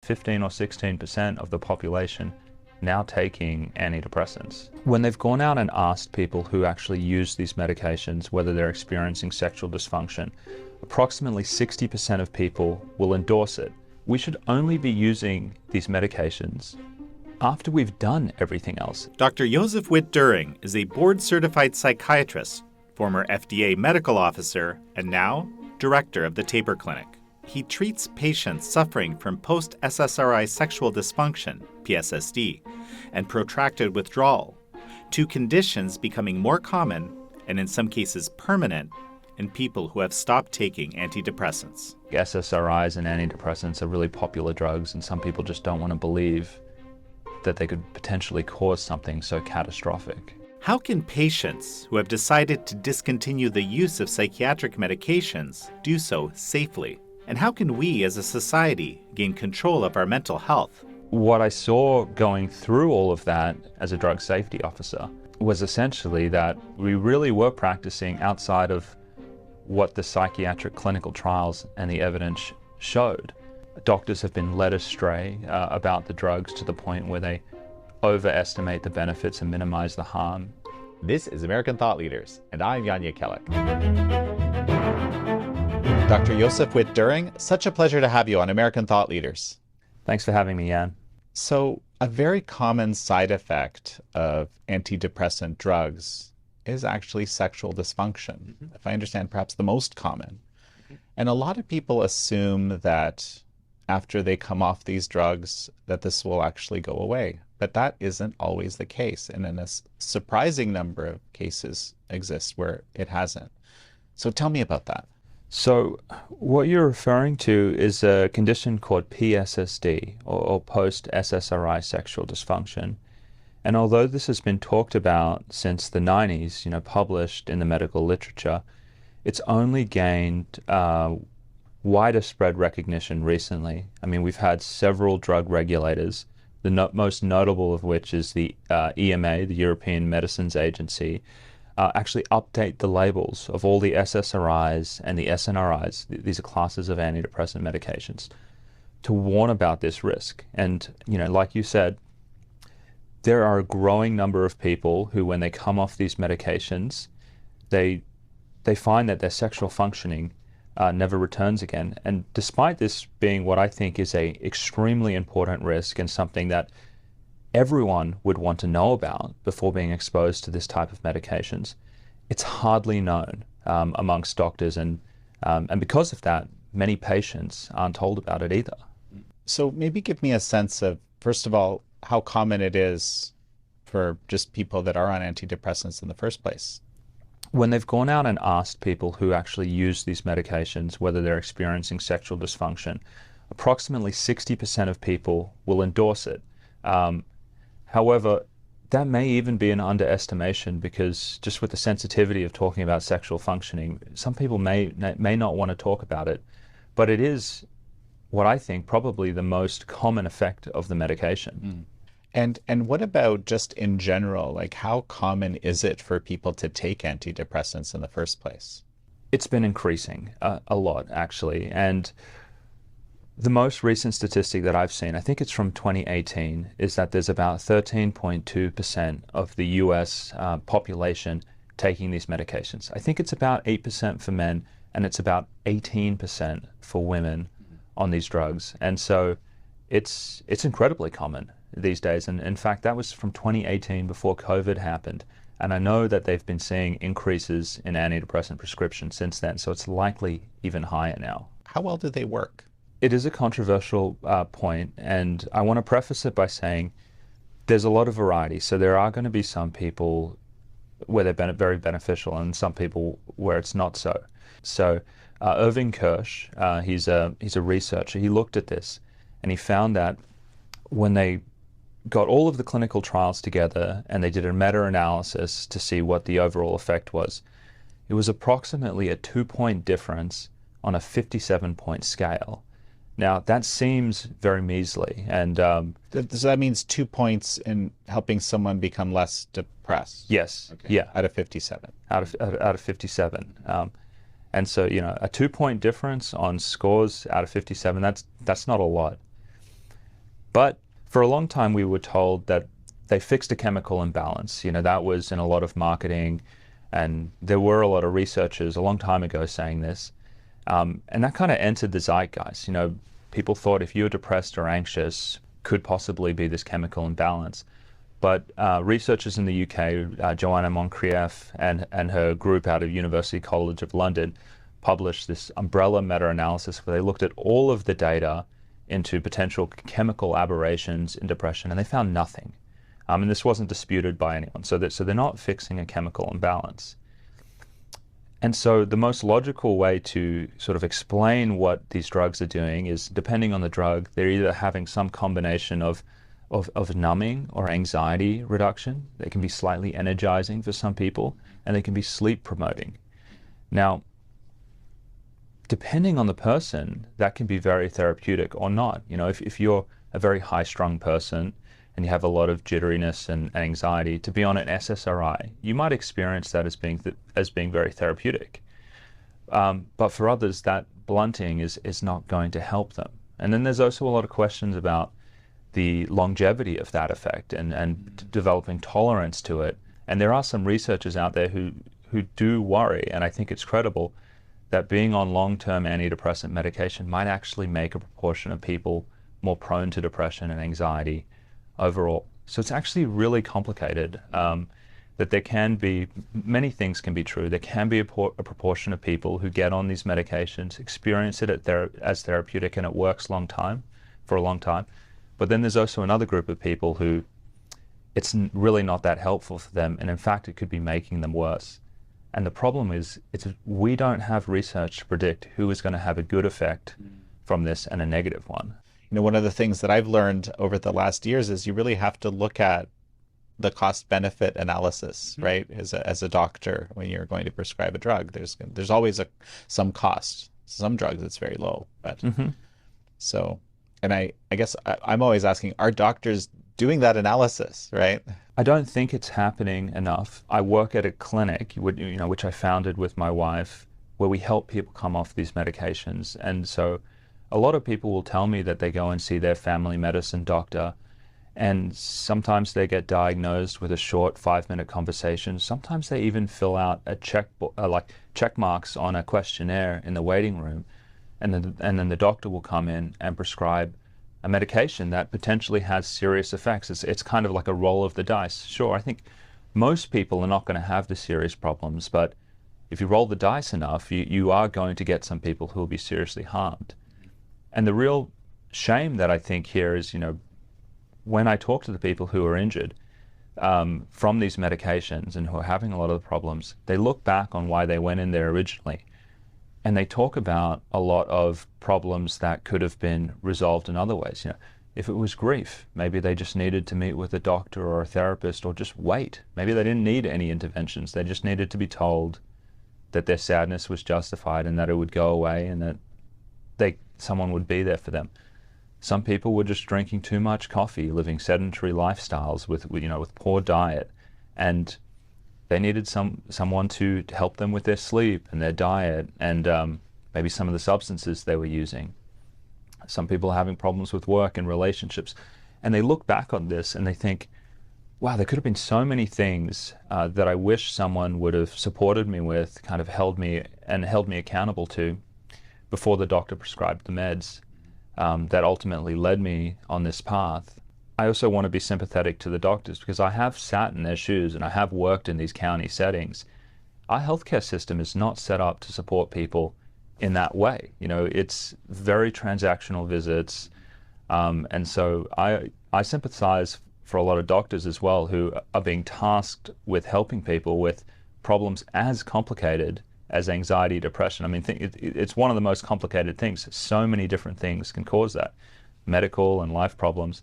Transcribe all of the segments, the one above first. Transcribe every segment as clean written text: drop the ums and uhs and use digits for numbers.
15 or 16% of the population now taking antidepressants. When they've gone out and asked people who actually use these medications whether they're experiencing sexual dysfunction, approximately 60% of people will endorse it. We should only be using these medications after we've done everything else. Dr. Josef Witt-Doerring is a board-certified psychiatrist, former FDA medical officer, and now director of the Taper Clinic. He treats patients suffering from post-SSRI sexual dysfunction, PSSD, and protracted withdrawal, two conditions becoming more common and in some cases permanent in people who have stopped taking antidepressants. SSRIs and antidepressants are really popular drugs, and some people just don't want to believe that they could potentially cause something so catastrophic. How can patients who have decided to discontinue the use of psychiatric medications do so safely? And how can we as a society gain control of our mental health? What I saw going through all of that as a drug safety officer was essentially that we really were practicing outside of what the psychiatric clinical trials and the evidence showed. Doctors have been led astray about the drugs to the point where they overestimate the benefits and minimize the harm. This is American Thought Leaders, and I'm Jan Jekielek. Dr. Josef Witt-Doerring, such a pleasure to have you on American Thought Leaders. Thanks for having me, Jan. So, a very common side effect of antidepressant drugs is actually sexual dysfunction. If I understand, perhaps the most common. And a lot of people assume that after they come off these drugs, that this will actually go away. But that isn't always the case. And in a surprising number of cases exists where it hasn't. So tell me about that. So what you're referring to is a condition called PSSD, or post-SSRI sexual dysfunction. And although this has been talked about since the 90s, published in the medical literature, it's only gained wider spread recognition recently. I mean, we've had several drug regulators, the most notable of which is the EMA, the European Medicines Agency, actually update the labels of all the SSRIs and the SNRIs, these are classes of antidepressant medications, to warn about this risk. And, like you said, there are a growing number of people who, when they come off these medications, they find that their sexual functioning never returns again. And despite this being what I think is a extremely important risk and something that everyone would want to know about before being exposed to this type of medications, it's hardly known amongst doctors, and because of that, many patients aren't told about it either. So maybe give me a sense of, first of all, how common it is for just people that are on antidepressants in the first place. When they've gone out and asked people who actually use these medications whether they're experiencing sexual dysfunction, approximately 60% of people will endorse it. However, that may even be an underestimation, because just with the sensitivity of talking about sexual functioning, some people may not want to talk about it, but it is what I think probably the most common effect of the medication. And what about just in general, like how common is it for people to take antidepressants in the first place? It's been increasing a lot, actually, and the most recent statistic that I've seen, I think it's from 2018, is that there's about 13.2% of the US population taking these medications. I think it's about 8% for men, and it's about 18% for women on these drugs. And so it's incredibly common these days. And in fact, that was from 2018, before COVID happened. And I know that they've been seeing increases in antidepressant prescriptions since then, so it's likely even higher now. How well do they work? It is a controversial point, and I want to preface it by saying there's a lot of variety. So there are going to be some people where they're very beneficial, and some people where it's not so. So Irving Kirsch, he's a researcher. He looked at this, and he found that when they got all of the clinical trials together and they did a meta-analysis to see what the overall effect was, it was approximately a 2-point difference on a 57-point scale. Now, that seems very measly, and so that means 2 points in helping someone become less depressed. Yes, okay. Yeah, out of 57. Out of 57, and so a 2-point difference on scores out of 57. That's not a lot. But for a long time, we were told that they fixed a chemical imbalance. That was in a lot of marketing, and there were a lot of researchers a long time ago saying this. And that kind of entered the zeitgeist. People thought if you were depressed or anxious, could possibly be this chemical imbalance. But researchers in the UK, Joanna Moncrieff and her group out of University College of London, published this umbrella meta-analysis where they looked at all of the data into potential chemical aberrations in depression, and they found nothing. And this wasn't disputed by anyone. So they're not fixing a chemical imbalance. And so the most logical way to sort of explain what these drugs are doing is, depending on the drug, they're either having some combination of numbing or anxiety reduction. They can be slightly energizing for some people, and they can be sleep promoting. Now, depending on the person, that can be very therapeutic or not. If you're a very high-strung person and you have a lot of jitteriness and anxiety, to be on an SSRI, you might experience that as being very therapeutic. But for others, that blunting is not going to help them. And then there's also a lot of questions about the longevity of that effect and developing tolerance to it. And there are some researchers out there who do worry, and I think it's credible, that being on long-term antidepressant medication might actually make a proportion of people more prone to depression and anxiety overall. So it's actually really complicated, that there can be, many things can be true. There can be a proportion of people who get on these medications, experience it as therapeutic, and it works for a long time. But then there's also another group of people who it's really not that helpful for them, and in fact it could be making them worse. And the problem is, we don't have research to predict who is going to have a good effect from this and a negative one. One of the things that I've learned over the last years is you really have to look at the cost-benefit analysis, right? As a doctor, when you're going to prescribe a drug, there's always some cost. Some drugs it's very low, but so. And I guess I'm always asking, are doctors doing that analysis, right? I don't think it's happening enough. I work at a clinic, which I founded with my wife, where we help people come off these medications. And so a lot of people will tell me that they go and see their family medicine doctor, and sometimes they get diagnosed with a short 5-minute conversation. Sometimes they even fill out a check marks on a questionnaire in the waiting room, and then the doctor will come in and prescribe a medication that potentially has serious effects. It's kind of like a roll of the dice. Sure, I think most people are not going to have the serious problems, but if you roll the dice enough, you are going to get some people who will be seriously harmed. And the real shame that I think here is, when I talk to the people who are injured from these medications and who are having a lot of the problems, they look back on why they went in there originally, and they talk about a lot of problems that could have been resolved in other ways. If it was grief, maybe they just needed to meet with a doctor or a therapist, or just wait. Maybe they didn't need any interventions. They just needed to be told that their sadness was justified and that it would go away, and that someone would be there for them. Some people were just drinking too much coffee, living sedentary lifestyles with poor diet, and they needed someone to help them with their sleep and their diet and maybe some of the substances they were using. Some people are having problems with work and relationships, and they look back on this and they think, wow, there could have been so many things that I wish someone would have supported me with, kind of held me accountable to before the doctor prescribed the meds that ultimately led me on this path. I also want to be sympathetic to the doctors, because I have sat in their shoes and I have worked in these county settings. Our healthcare system is not set up to support people in that way. It's very transactional visits, and so I sympathize for a lot of doctors as well, who are being tasked with helping people with problems as complicated as anxiety, depression. I mean, it's one of the most complicated things. So many different things can cause that, medical and life problems,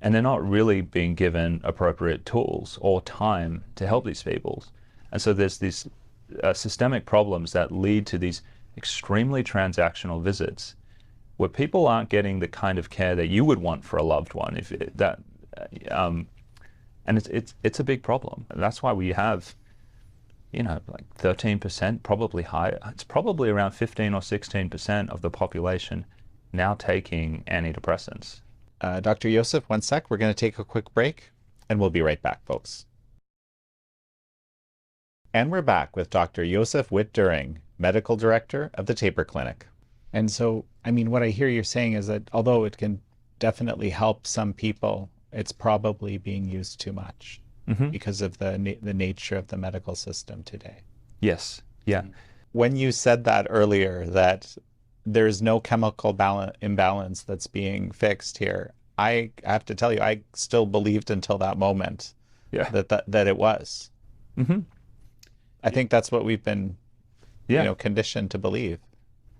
and they're not really being given appropriate tools or time to help these people. And so there's these systemic problems that lead to these extremely transactional visits where people aren't getting the kind of care that you would want for a loved one. And it's a big problem. And that's why we have, like 13%, probably higher. It's probably around 15 or 16% of the population now taking antidepressants. Dr. Josef, one sec. We're going to take a quick break, and we'll be right back, folks. And we're back with Dr. Josef Witt-Doerring, Medical Director of the Taper Clinic. And so, I mean, what I hear you're saying is that although it can definitely help some people, it's probably being used too much because of the nature of the medical system today. Yes. Yeah. When you said that earlier, that there's no chemical imbalance that's being fixed here, I have to tell you, I still believed until that moment that it was. I think that's what we've been conditioned to believe.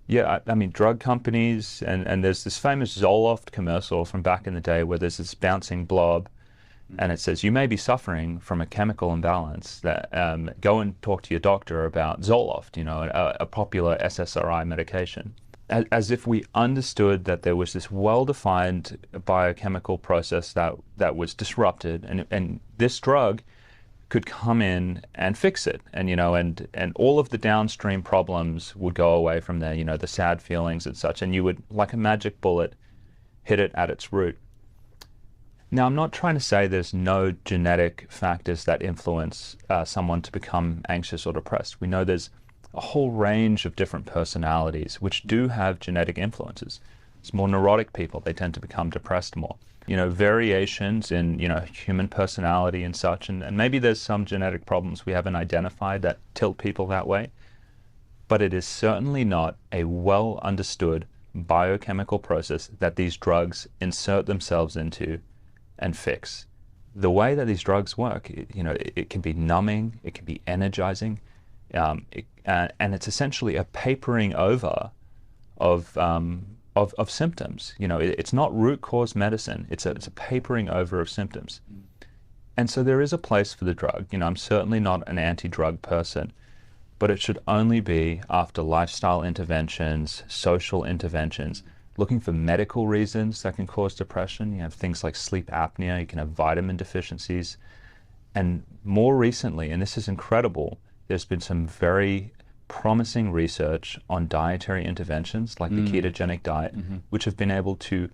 Yeah, I mean, drug companies, and there's this famous Zoloft commercial from back in the day where there's this bouncing blob, and it says, you may be suffering from a chemical imbalance. That go and talk to your doctor about Zoloft, a popular SSRI medication. As if we understood that there was this well-defined biochemical process that was disrupted, and this drug could come in and fix it, and all of the downstream problems would go away from there, the sad feelings and such, and you would, like a magic bullet, hit it at its root. Now, I'm not trying to say there's no genetic factors that influence someone to become anxious or depressed. We know there's a whole range of different personalities which do have genetic influences. It's more neurotic people, they tend to become depressed more. Variations in, human personality and such, and maybe there's some genetic problems we haven't identified that tilt people that way, but it is certainly not a well understood biochemical process that these drugs insert themselves into and fix. The way that these drugs work, it can be numbing, it can be energizing, and it's essentially a papering over of symptoms. It's not root cause medicine. It's a papering over of symptoms. And so there is a place for the drug. I'm certainly not an anti-drug person, but it should only be after lifestyle interventions, social interventions, looking for medical reasons that can cause depression. You have things like sleep apnea, you can have vitamin deficiencies. And more recently, and this is incredible, there's been some very promising research on dietary interventions like the ketogenic diet, which have been able to,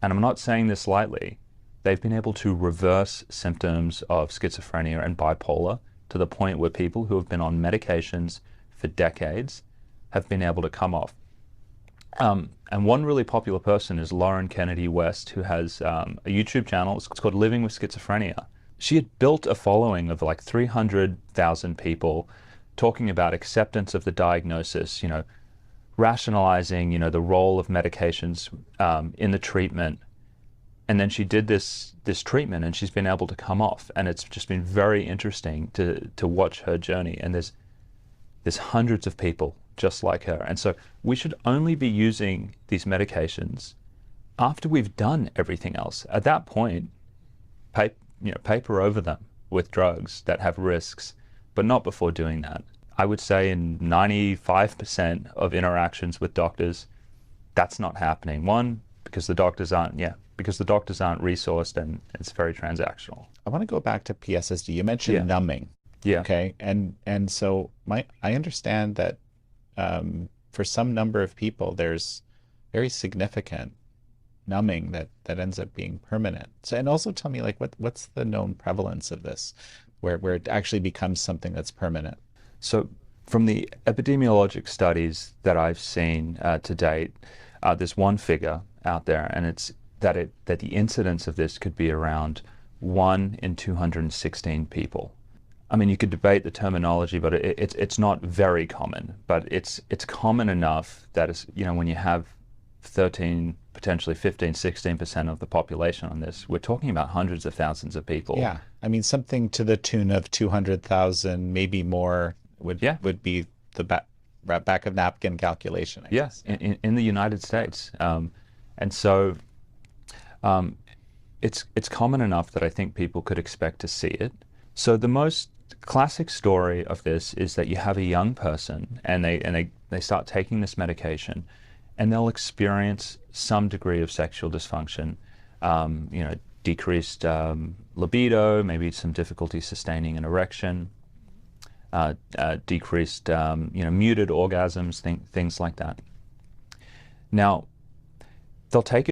and I'm not saying this lightly, they've been able to reverse symptoms of schizophrenia and bipolar to the point where people who have been on medications for decades have been able to come off. And one really popular person is Lauren Kennedy West, who has a YouTube channel. It's called Living with Schizophrenia. She had built a following of like 300,000 people talking about acceptance of the diagnosis, rationalizing, the role of medications in the treatment. And then she did this treatment, and she's been able to come off. And it's just been very interesting to watch her journey. And there's hundreds of people just like her. And so we should only be using these medications after we've done everything else. At that point, paper over them with drugs that have risks, but not before doing that. I would say in 95% of interactions with doctors, that's not happening. One, because the doctors aren't resourced, and it's very transactional. I want to go back to PSSD. You mentioned numbing. Yeah. Okay. And so I understand that for some number of people, there's very significant numbing that ends up being permanent. So, and also tell me, like, what's the known prevalence of this, where it actually becomes something that's permanent? So from the epidemiologic studies that I've seen to date, there's one figure out there, and it's that the incidence of this could be around 1 in 216 people. I mean, you could debate the terminology, but it's not very common, but it's common enough that it's, when you have 13, potentially 15, 16% of the population on this, we're talking about hundreds of thousands of people. Yeah, I mean, something to the tune of 200,000, maybe more, would be the back of napkin calculation, I guess. In the United States. And so it's common enough that I think people could expect to see it. So the most classic story of this is that you have a young person, and they start taking this medication, and they'll experience some degree of sexual dysfunction, decreased libido, maybe some difficulty sustaining an erection, decreased, muted orgasms, things like that. Now, they'll take